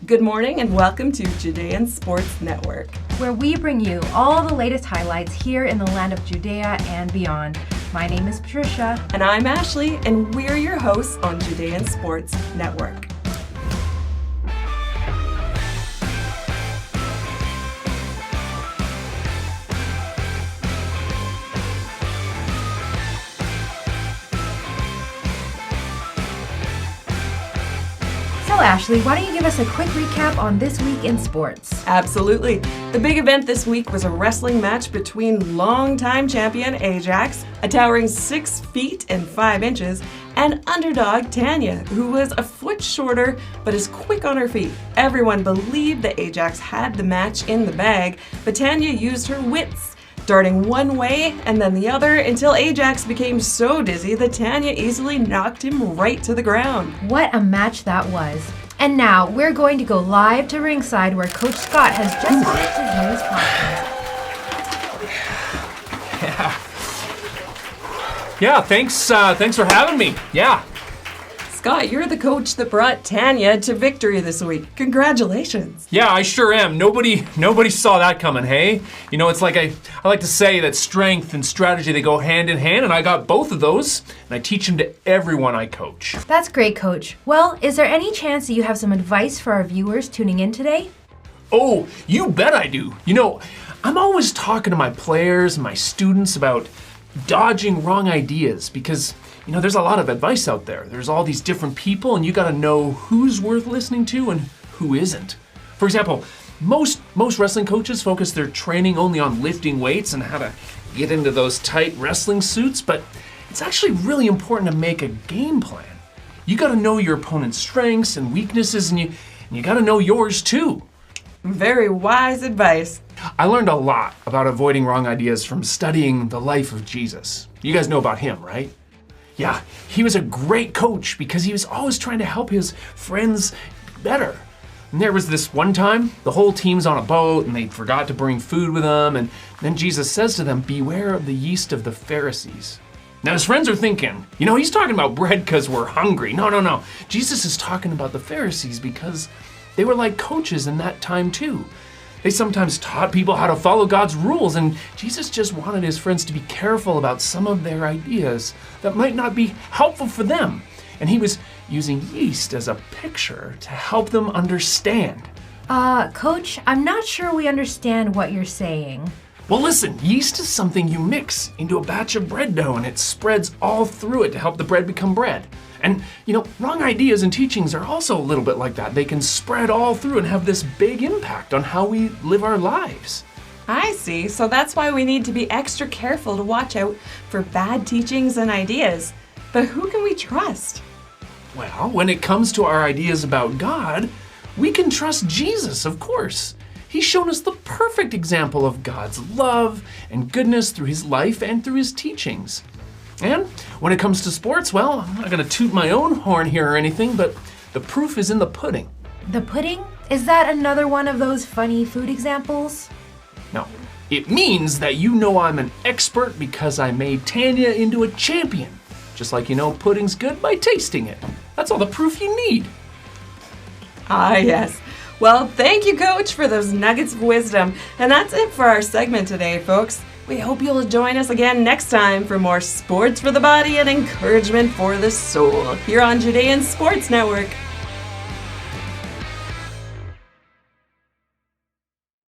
Good morning and welcome to Judean Sports Network, where we bring you all the latest highlights here in the land of Judea and beyond. My name is Patricia. And I'm Ashley, and we're your hosts on Judean Sports Network. So Ashley, why don't you give us a quick recap on this week in sports? Absolutely. The big event this week was a wrestling match between longtime champion Ajax, a towering 6 feet and 5 inches, and underdog Tanya, who was a foot shorter but is quick on her feet. Everyone believed that Ajax had the match in the bag, but Tanya used her wits, darting one way and then the other until Ajax became so dizzy that Tanya easily knocked him right to the ground. What a match that was. And now we're going to go live to ringside where Coach Scott has just finished his news conference. Yeah, thanks for having me. Yeah. Scott, you're the coach that brought Tanya to victory this week. Congratulations. Yeah, I sure am. Nobody saw that coming, hey? You know, it's like I like to say that strength and strategy, they go hand in hand, and I got both of those, and I teach them to everyone I coach. That's great, Coach. Well, is there any chance that you have some advice for our viewers tuning in today? Oh, you bet I do. You know, I'm always talking to my players and my students about dodging wrong ideas because, you know, there's a lot of advice out there. There's all these different people, and you got to know who's worth listening to and who isn't. For example, most wrestling coaches focus their training only on lifting weights and how to get into those tight wrestling suits, but it's actually really important to make a game plan. You got to know your opponent's strengths and weaknesses, and you got to know yours too. Very wise advice. I learned a lot about avoiding wrong ideas from studying the life of Jesus. You guys know about him, right? Yeah, he was a great coach because he was always trying to help his friends better. And there was this one time, the whole team's on a boat and they forgot to bring food with them, and then Jesus says to them, "Beware of the yeast of the Pharisees." Now his friends are thinking, you know, he's talking about bread because we're hungry. No. Jesus is talking about the Pharisees because they were like coaches in that time too. They sometimes taught people how to follow God's rules, and Jesus just wanted his friends to be careful about some of their ideas that might not be helpful for them. And he was using yeast as a picture to help them understand. Coach, I'm not sure we understand what you're saying. Well, listen, yeast is something you mix into a batch of bread dough, and it spreads all through it to help the bread become bread. And, you know, wrong ideas and teachings are also a little bit like that. They can spread all through and have this big impact on how we live our lives. I see. So that's why we need to be extra careful to watch out for bad teachings and ideas. But who can we trust? Well, when it comes to our ideas about God, we can trust Jesus, of course. He's shown us the perfect example of God's love and goodness through his life and through his teachings. And when it comes to sports, well, I'm not going to toot my own horn here or anything, but the proof is in the pudding. The pudding? Is that another one of those funny food examples? No, it means that you know I'm an expert because I made Tanya into a champion. Just like you know pudding's good by tasting it. That's all the proof you need. Ah, yes. Well, thank you, Coach, for those nuggets of wisdom. And that's it for our segment today, folks. We hope you'll join us again next time for more sports for the body and encouragement for the soul here on Judean Sports Network.